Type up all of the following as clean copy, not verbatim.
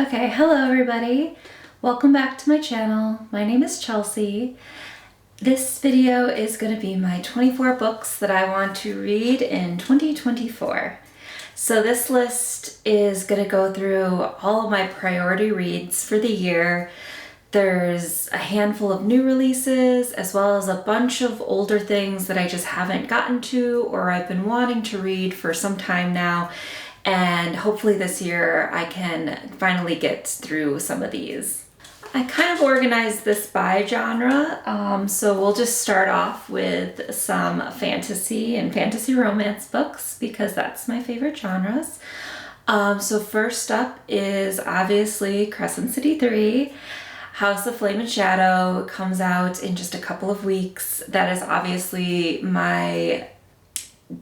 Okay, hello everybody. Welcome back to my channel. My name is Chelsea. This video is going to be my 24 books that I want to read in 2024. So this list is going to go through all of my priority reads for the year. There's a handful of new releases as well as a bunch of older things that I just haven't gotten to or I've been wanting to read for some time now. And hopefully this year I can finally get through some of these. I kind of organized this by genre, so we'll just start off with some fantasy and fantasy romance books because that's my favorite genres. So first up is obviously Crescent City 3. House of Flame and Shadow comes out in just a couple of weeks. That is obviously my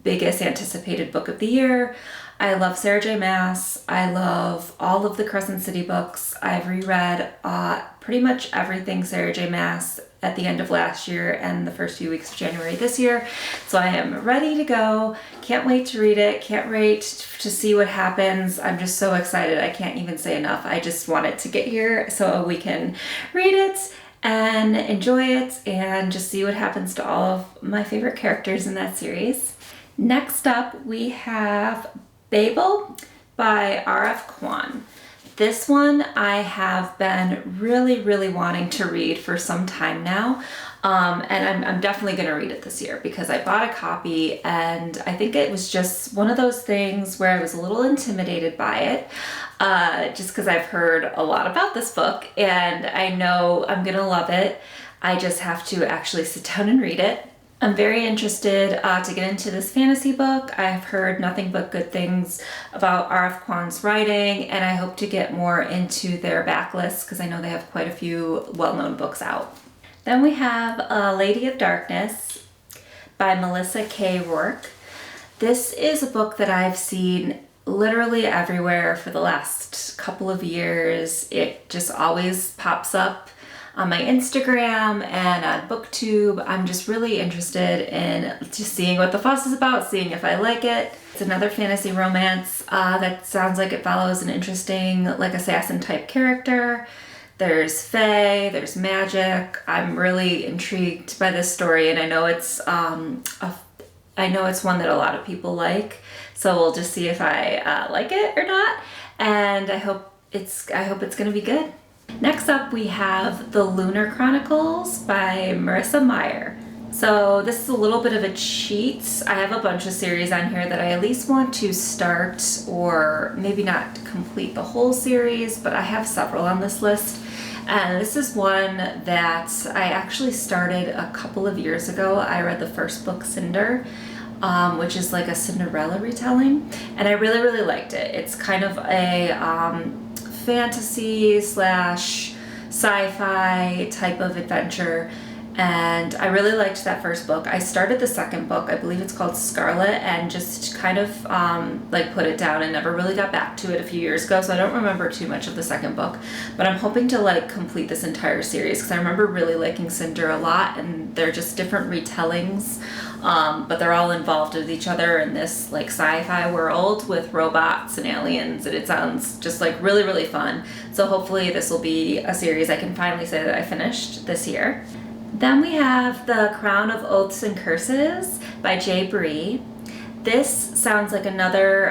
biggest anticipated book of the year. I love Sarah J. Maas. I love all of the Crescent City books. I've reread pretty much everything Sarah J. Maas at the end of last year and the first few weeks of January this year. So I am ready to go. Can't wait to read it. Can't wait to see what happens. I'm just so excited. I can't even say enough. I just want it to get here so we can read it and enjoy it and just see what happens to all of my favorite characters in that series. Next up, we have Babel by R.F. Kuang. This one I have been really wanting to read for some time now, and I'm definitely going to read it this year because I bought a copy and I think it was just one of those things where I was a little intimidated by it, just because I've heard a lot about this book and I know I'm going to love it. I just have to actually sit down and read it. I'm very interested to get into this fantasy book. I've heard nothing but good things about R.F. Kuang's writing, and I hope to get more into their backlist because I know they have quite a few well-known books out. Then we have Lady of Darkness by Melissa K. Rourke. This is a book that I've seen literally everywhere for the last couple of years. It just always pops up on my Instagram and on BookTube. I'm just really interested in just seeing what the fuss is about, seeing if I like it. It's another fantasy romance that sounds like it follows an interesting, like, assassin type character. There's fae, there's magic. I'm really intrigued by this story, and I know it's one that a lot of people like. So we'll just see if I like it or not. And I hope it's gonna be good. Next up, we have The Lunar Chronicles by Marissa Meyer. So this is a little bit of a cheat. I have a bunch of series on here that I at least want to start, or maybe not complete the whole series, but I have several on this list. And this is one that I actually started a couple of years ago. I read the first book, Cinder, which is like a Cinderella retelling, and I really liked it. It's kind of a fantasy / sci-fi type of adventure, and I really liked that first book. I started the second book, I believe it's called Scarlet, and just kind of put it down and never really got back to it a few years ago, so I don't remember too much of the second book, but I'm hoping to complete this entire series because I remember really liking Cinder a lot, and they're just different retellings, but they're all involved with each other in this sci-fi world with robots and aliens, and it sounds just really fun. So hopefully this will be a series I can finally say that I finished this year. Then we have The Crown of Oaths and Curses by Jay Bree. This sounds like another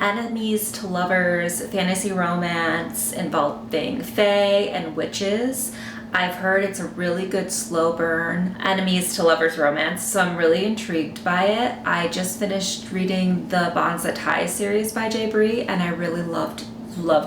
enemies to lovers fantasy romance involving fae and witches. I've heard it's a really good slow burn enemies to lovers romance, so I'm really intrigued by it. I just finished reading the Bonds That Tie series by Jay Bree, and I really loved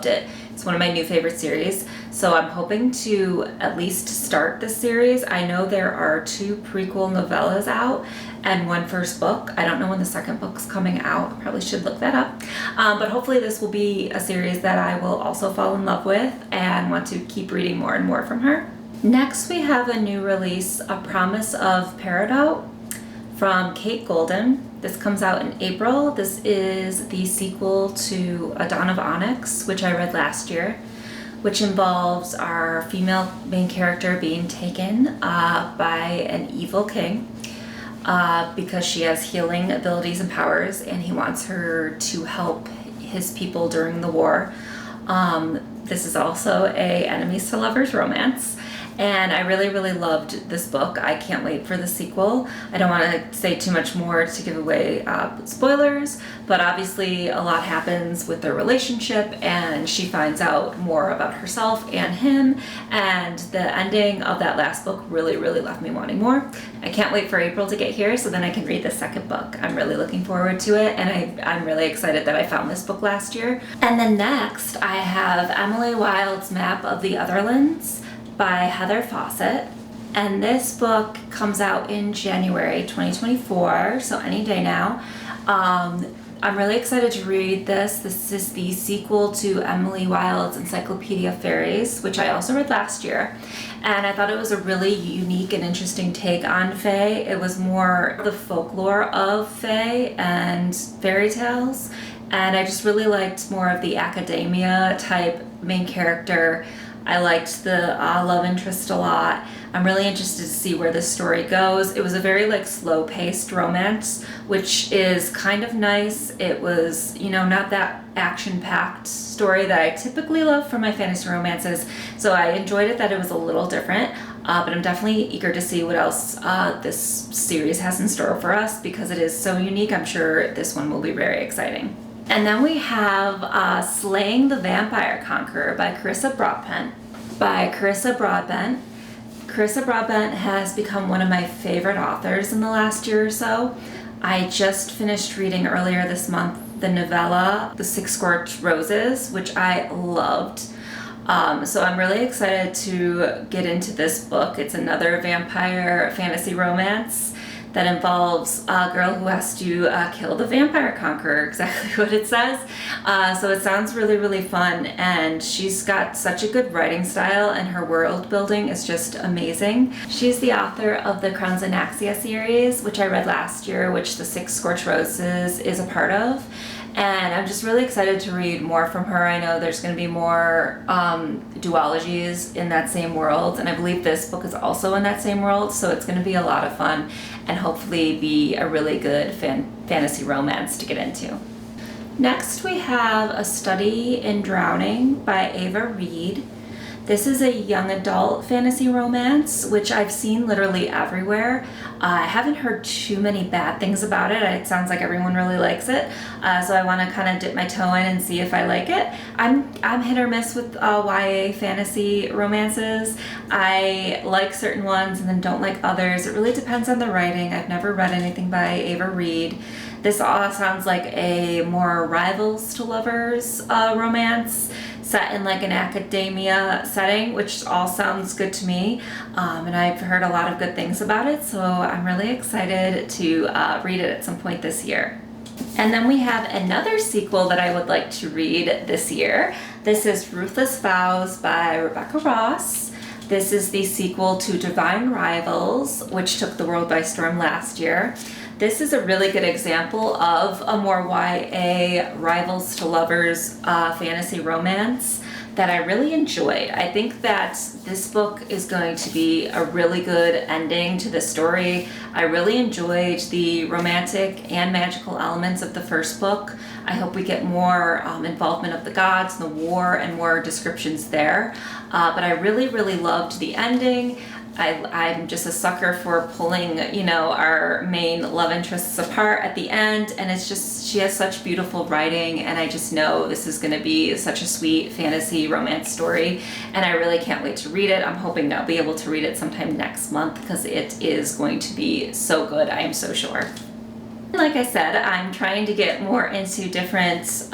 it. It's one of my new favorite series, so I'm hoping to at least start this series. I know there are 2 prequel novellas out and 1 first book. I don't know when the second book's coming out. I probably should look that up. But hopefully this will be a series that I will also fall in love with and want to keep reading more and more from her. Next, we have a new release, A Promise of Peridot from Kate Golden. This comes out in April. This is the sequel to A Dawn of Onyx, which I read last year, which involves our female main character being taken by an evil king because she has healing abilities and powers, and he wants her to help his people during the war. This is also a enemies to lovers romance. And I really, really loved this book. I can't wait for the sequel. I don't want to say too much more to give away spoilers, but obviously a lot happens with their relationship, and she finds out more about herself and him, and the ending of that last book really, really left me wanting more. I can't wait for April to get here so then I can read the second book. I'm really looking forward to it, and I'm really excited that I found this book last year. And then next, I have Emily Wilde's Map of the Otherlands by Heather Fawcett, and this book comes out in January 2024, so any day now. I'm really excited to read this. This is the sequel to Emily Wilde's Encyclopedia of Fairies, which I also read last year, and I thought it was a really unique and interesting take on Fae. It was more the folklore of Fae and fairy tales, and I just really liked more of the academia type main character. I liked the love interest a lot. I'm really interested to see where this story goes. It was a very slow-paced romance, which is kind of nice. It was, not that action-packed story that I typically love for my fantasy romances. So I enjoyed it that it was a little different, but I'm definitely eager to see what else this series has in store for us because it is so unique. I'm sure this one will be very exciting. And then we have Slaying the Vampire Conqueror by Carissa Broadbent. Carissa Broadbent has become one of my favorite authors in the last year or so. I just finished reading earlier this month the novella, The Six Scorched Roses, which I loved. So I'm really excited to get into this book. It's another vampire fantasy romance that involves a girl who has to kill the vampire conqueror, exactly what it says. So it sounds really, really fun, and she's got such a good writing style, and her world building is just amazing. She's the author of the Crowns and Axia series, which I read last year, which The Six Scorched Roses is a part of. And I'm just really excited to read more from her. I know there's going to be more duologies in that same world, and I believe this book is also in that same world, so it's going to be a lot of fun and hopefully be a really good fantasy romance to get into. Next we have A Study in Drowning by Ava Reed. This is a young adult fantasy romance, which I've seen literally everywhere. I haven't heard too many bad things about it. It sounds like everyone really likes it, so I want to kind of dip my toe in and see if I like it. I'm hit or miss with YA fantasy romances. I like certain ones and then don't like others. It really depends on the writing. I've never read anything by Ava Reed. This all sounds like a more rivals to lovers romance set in an academia setting, which all sounds good to me, and I've heard a lot of good things about it, so I'm really excited to read it at some point this year. And then we have another sequel that I would like to read this year. This is Ruthless Vows by Rebecca Ross. This is the sequel to Divine Rivals, which took the world by storm last year. This is a really good example of a more YA rivals to lovers fantasy romance that I really enjoyed. I think that this book is going to be a really good ending to the story. I really enjoyed the romantic and magical elements of the first book. I hope we get more involvement of the gods, the war, and more descriptions there. But I really, really loved the ending. I'm just a sucker for pulling, our main love interests apart at the end, and it's just, she has such beautiful writing, and I just know this is going to be such a sweet fantasy romance story, and I really can't wait to read it. I'm hoping I'll be able to read it sometime next month because it is going to be so good, I am so sure. Like I said, I'm trying to get more into different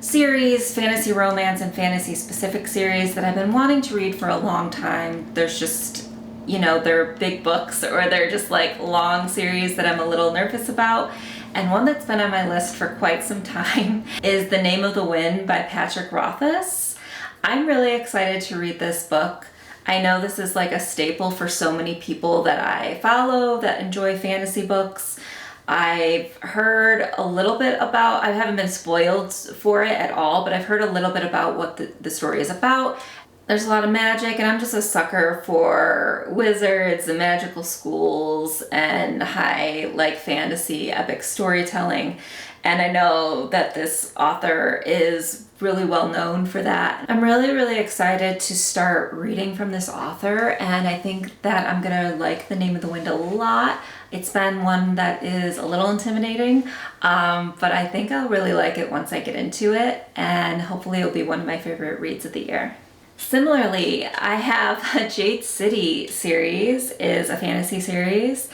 series, fantasy romance and fantasy specific series that I've been wanting to read for a long time. There's just, they're big books or they're just long series that I'm a little nervous about. And one that's been on my list for quite some time is The Name of the Wind by Patrick Rothfuss. I'm really excited to read this book. I know this is a staple for so many people that I follow that enjoy fantasy books. I've heard a little bit about, I haven't been spoiled for it at all, but I've heard a little bit about what the story is about. There's a lot of magic, and I'm just a sucker for wizards and magical schools and high, like, fantasy epic storytelling. And I know that this author is really well known for that. I'm really, really excited to start reading from this author, and I think that I'm gonna like The Name of the Wind a lot. It's been one that is a little intimidating, but I think I'll really like it once I get into it, and hopefully it'll be one of my favorite reads of the year. Similarly, I have a Jade City series, is a fantasy series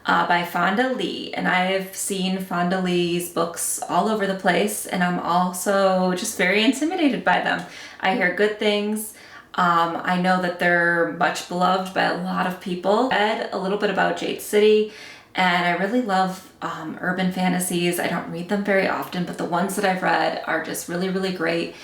by Fonda Lee, and I've seen Fonda Lee's books all over the place, and I'm also just very intimidated by them. I hear good things. I know that they're much beloved by a lot of people. I read a little bit about Jade City, and I really love urban fantasies. I don't read them very often, but the ones that I've read are just really, really great.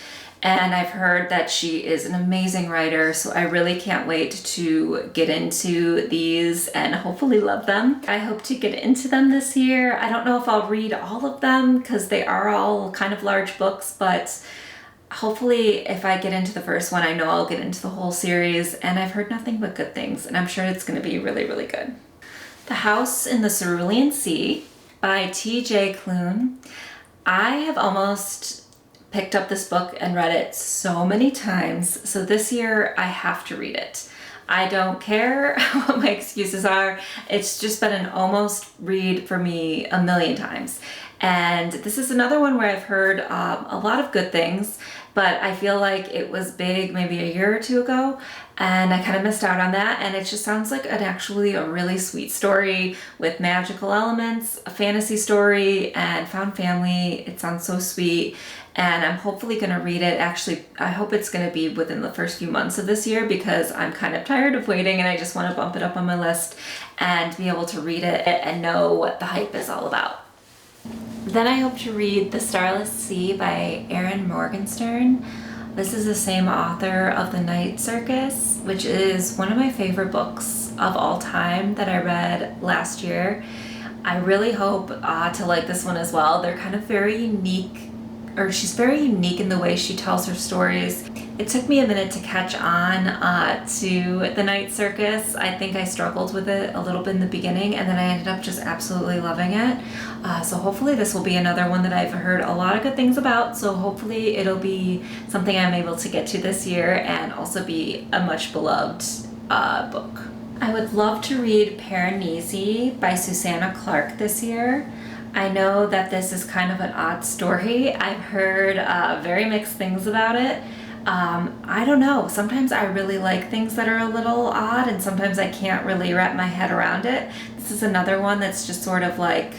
And I've heard that she is an amazing writer, so I really can't wait to get into these and hopefully love them. I hope to get into them this year. I don't know if I'll read all of them because they are all kind of large books, but hopefully if I get into the first one, I know I'll get into the whole series, and I've heard nothing but good things, and I'm sure it's going to be really, really good. The House in the Cerulean Sea by T.J. Klune. I have almost picked up this book and read it so many times, so this year I have to read it. I don't care what my excuses are. It's just been an almost read for me a million times. And this is another one where I've heard a lot of good things, but I feel like it was big maybe a year or two ago, and I kind of missed out on that. And it just sounds like actually a really sweet story with magical elements, a fantasy story, and found family. It sounds so sweet, and I'm hopefully going to read it. Actually, I hope it's going to be within the first few months of this year because I'm kind of tired of waiting, and I just want to bump it up on my list and be able to read it and know what the hype is all about. Then I hope to read The Starless Sea by Erin Morgenstern. This is the same author of The Night Circus, which is one of my favorite books of all time that I read last year. I really hope to like this one as well. They're kind of very unique, or she's very unique in the way she tells her stories. It took me a minute to catch on to The Night Circus. I think I struggled with it a little bit in the beginning, and then I ended up just absolutely loving it. So hopefully this will be another one that I've heard a lot of good things about, so hopefully it'll be something I'm able to get to this year and also be a much beloved book. I would love to read Piranesi by Susanna Clarke this year. I know that this is kind of an odd story. I've heard very mixed things about it. I don't know. Sometimes I really like things that are a little odd, and sometimes I can't really wrap my head around it. This is another one that's just sort of like,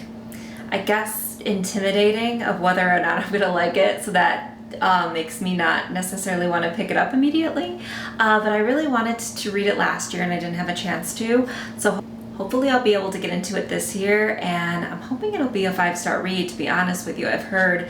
I guess, intimidating of whether or not I'm going to like it, so that makes me not necessarily want to pick it up immediately. But I really wanted to read it last year, and I didn't have a chance to. So hopefully I'll be able to get into it this year, and I'm hoping it'll be a 5-star read, to be honest with you. I've heard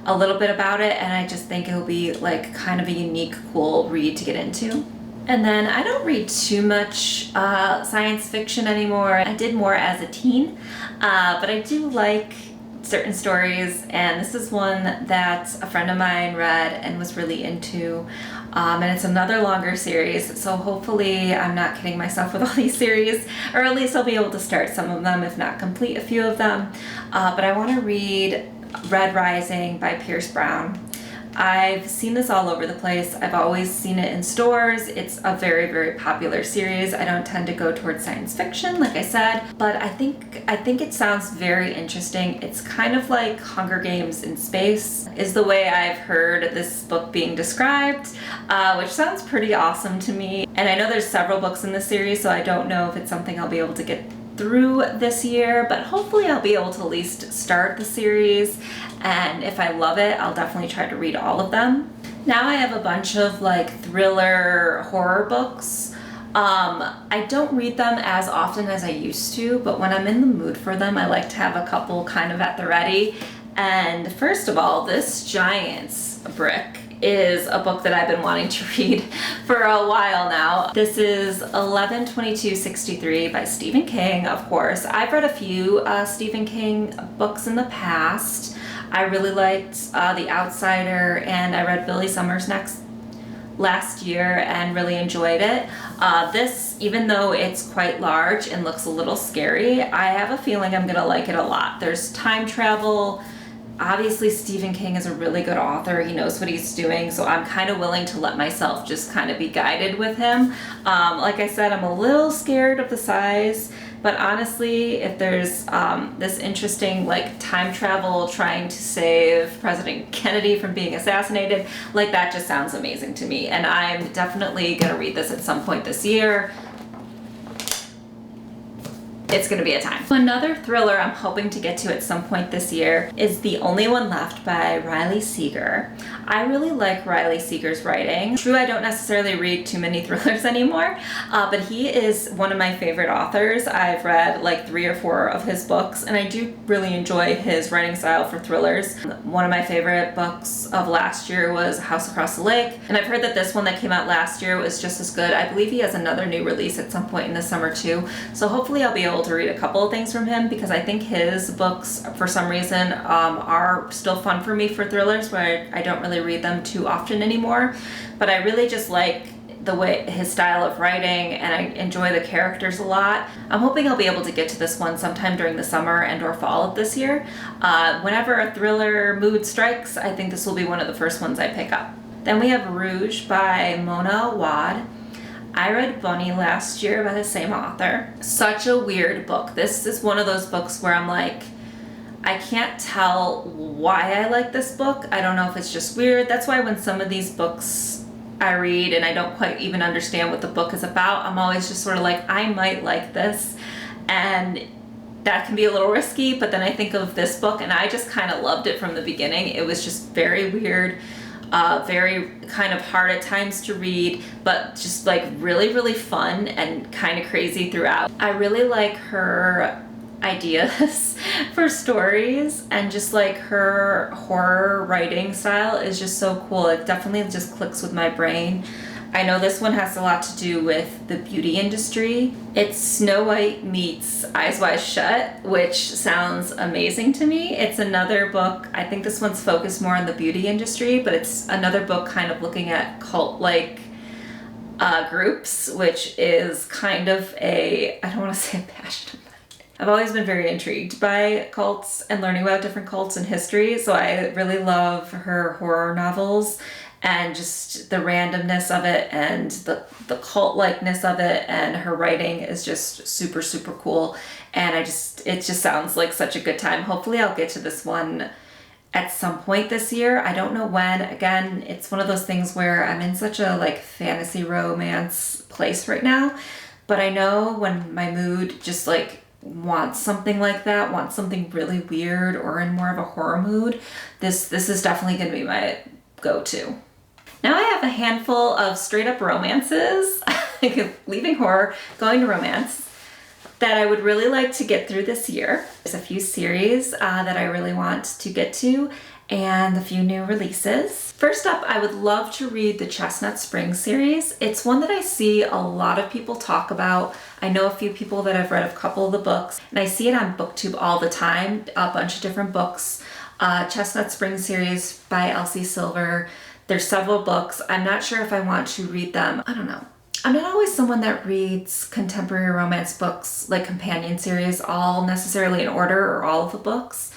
a little bit about it, and I just think it'll be like kind of a unique, cool read to get into. And then I don't read too much science fiction anymore. I did more as a teen, but I do like certain stories, and this is one that a friend of mine read and was really into. And it's another longer series, so hopefully I'm not kidding myself with all these series, or at least I'll be able to start some of them, if not complete a few of them. But I want to read Red Rising by Pierce Brown. I've seen this all over the place. I've always seen it in stores. It's a very, very popular series. I don't tend to go towards science fiction, like I said, but I think it sounds very interesting. It's kind of like Hunger Games in space, is the way I've heard this book being described, which sounds pretty awesome to me. And I know there's several books in this series, so I don't know if it's something I'll be able to get through this year, but hopefully I'll be able to at least start the series, and if I love it, I'll definitely try to read all of them. Now I have a bunch of like thriller horror books. I don't read them as often as I used to, but when I'm in the mood for them, I like to have a couple kind of at the ready. And first of all, this Giants Brick is a book that I've been wanting to read for a while now. This is 11/22/63 by Stephen King, of course. I've read a few Stephen King books in the past. I really liked The Outsider, and I read Billy Summers Next last year and really enjoyed it. This, even though it's quite large and looks a little scary, I have a feeling I'm gonna like it a lot. There's time travel. Obviously, Stephen King is a really good author. He knows what he's doing, so I'm kind of willing to let myself just kind of be guided with him. Like I said, I'm a little scared of the size, but honestly, if there's this interesting like time travel trying to save President Kennedy from being assassinated, like that just sounds amazing to me. And I'm definitely gonna read this at some point this year. It's gonna be a time. Another thriller I'm hoping to get to at some point this year is The Only One Left by Riley Seeger. I really like Riley Seeger's writing. True, I don't necessarily read too many thrillers anymore, but he is one of my favorite authors. I've read like 3 or 4 of his books, and I do really enjoy his writing style for thrillers. One of my favorite books of last year was House Across the Lake, and I've heard that this one that came out last year was just as good. I believe he has another new release at some point in the summer too, so hopefully I'll be able to read a couple of things from him, because I think his books, for some reason, are still fun for me for thrillers, where I don't really read them too often anymore. But I really just like the way his style of writing, and I enjoy the characters a lot. I'm hoping I'll be able to get to this one sometime during the summer and or fall of this year. Whenever a thriller mood strikes, I think this will be one of the first ones I pick up. Then we have Rouge by Mona Awad. I read Bunny last year by the same author. Such a weird book. This is one of those books where I'm like, I can't tell why I like this book. I don't know if it's just weird. That's why when some of these books I read and I don't quite even understand what the book is about, I'm always just sort of like, I might like this. And that can be a little risky, but then I think of this book and I just kind of loved it from the beginning. It was just very weird. Very kind of hard at times to read, but just like really, really fun and kind of crazy throughout. I really like her ideas for stories, and just like her horror writing style is just so cool. It definitely just clicks with my brain. I know this one has a lot to do with the beauty industry. It's Snow White meets Eyes Wide Shut, which sounds amazing to me. It's another book, I think this one's focused more on the beauty industry, but it's another book kind of looking at cult-like groups, which is kind of I don't want to say a passion of mine. I've always been very intrigued by cults and learning about different cults in history, so I really love her horror novels and just the randomness of it and the cult-likeness of it, and her writing is just super, super cool. And it just sounds like such a good time. Hopefully I'll get to this one at some point this year. I don't know when. Again, it's one of those things where I'm in such a like fantasy romance place right now, but I know when my mood just like wants something like that, wants something really weird or in more of a horror mood, this is definitely going to be my go-to. Now I have a handful of straight up romances, leaving horror, going to romance, that I would really like to get through this year. There's a few series that I really want to get to, and a few new releases. First up, I would love to read the Chestnut Springs series. It's one that I see a lot of people talk about. I know a few people that have read a couple of the books, and I see it on BookTube all the time, a bunch of different books. Chestnut Springs series by Elsie Silver. There's several books. I'm not sure if I want to read them. I don't know. I'm not always someone that reads contemporary romance books, like companion series, all necessarily in order, or all of the books.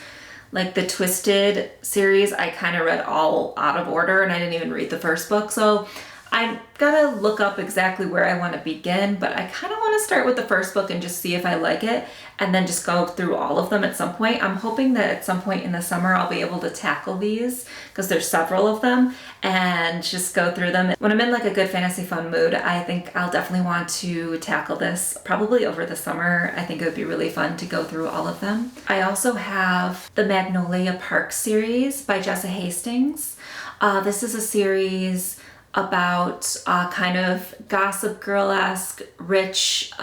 Like the Twisted series, I kind of read all out of order and I didn't even read the first book. So I gotta look up exactly where I want to begin, but I kind of want to start with the first book and just see if I like it, and then just go through all of them at some point. I'm hoping that at some point in the summer I'll be able to tackle these, because there's several of them, and just go through them. When I'm in like a good fantasy fun mood, I think I'll definitely want to tackle this probably over the summer. I think it would be really fun to go through all of them. I also have the Magnolia Park series by Jessa Hastings. This is a series about kind of Gossip Girl-esque rich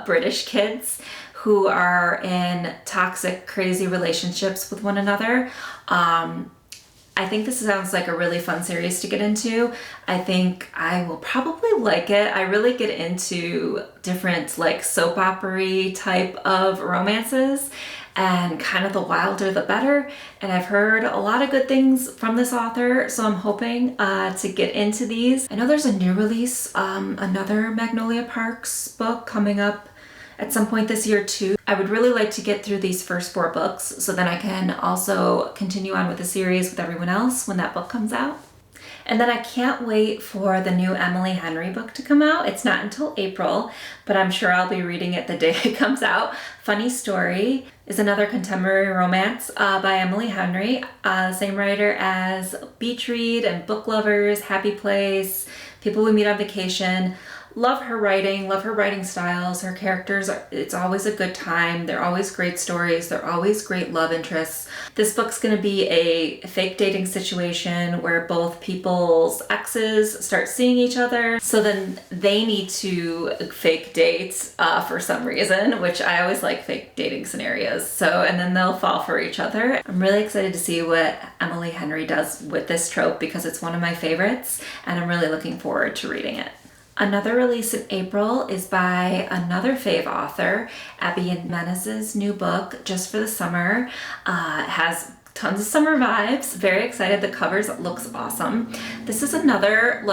British kids who are in toxic, crazy relationships with one another. I think this sounds like a really fun series to get into. I think I will probably like it. I really get into different like soap opera-y type of romances, and kind of the wilder the better. And I've heard a lot of good things from this author, so I'm hoping to get into these. I know there's a new release, another Magnolia Parks book coming up at some point this year too. I would really like to get through these first 4 books so then I can also continue on with the series with everyone else when that book comes out. And then I can't wait for the new Emily Henry book to come out. It's not until April, but I'm sure I'll be reading it the day it comes out. Funny Story is another contemporary romance by Emily Henry, the same writer as Beach Read and Book Lovers, Happy Place, People We Meet on Vacation. Love her writing styles. Her characters, it's always a good time. They're always great stories. They're always great love interests. This book's gonna be a fake dating situation where both people's exes start seeing each other. So then they need to fake date for some reason, which I always like fake dating scenarios. So, and then they'll fall for each other. I'm really excited to see what Emily Henry does with this trope because it's one of my favorites and I'm really looking forward to reading it. Another release in April is by another fave author, Abby Jimenez's new book, Just for the Summer. It has tons of summer vibes. Very excited. The covers looks awesome. This is another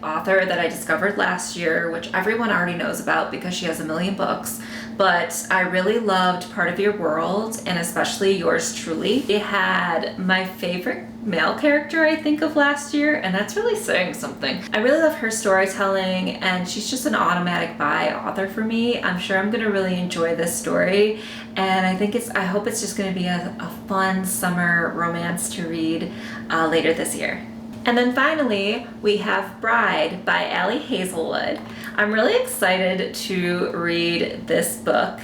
author that I discovered last year, which everyone already knows about because she has a million books. But I really loved Part of Your World and especially Yours Truly. It had my favorite male character I think of last year, and that's really saying something. I really love her storytelling and she's just an automatic buy author for me. I'm sure I'm gonna really enjoy this story, and I hope it's just gonna be a fun summer romance to read later this year. And then finally, we have Bride by Ali Hazelwood. I'm really excited to read this book.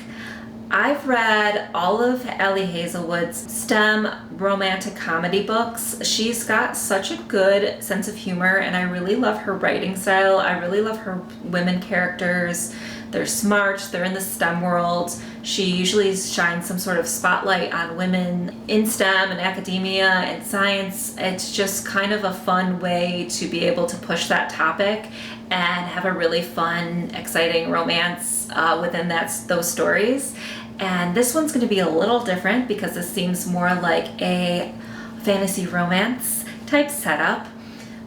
I've read all of Ali Hazelwood's STEM romantic comedy books. She's got such a good sense of humor and I really love her writing style. I really love her women characters. They're smart, they're in the STEM world. She usually shines some sort of spotlight on women in STEM and academia and science. It's just kind of a fun way to be able to push that topic and have a really fun, exciting romance within those stories. And this one's gonna be a little different because this seems more like a fantasy romance type setup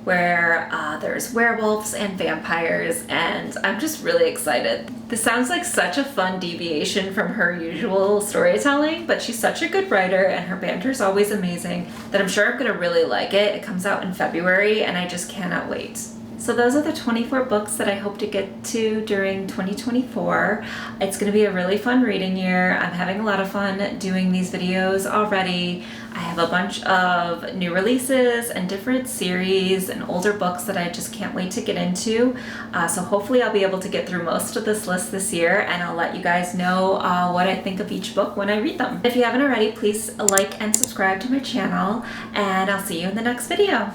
where there's werewolves and vampires, and I'm just really excited. This sounds like such a fun deviation from her usual storytelling, but she's such a good writer and her banter's always amazing that I'm sure I'm gonna really like it. It comes out in February and I just cannot wait. So those are the 24 books that I hope to get to during 2024. It's going to be a really fun reading year. I'm having a lot of fun doing these videos already. I have a bunch of new releases and different series and older books that I just can't wait to get into. So hopefully I'll be able to get through most of this list this year, and I'll let you guys know what I think of each book when I read them. If you haven't already, please like and subscribe to my channel, and I'll see you in the next video.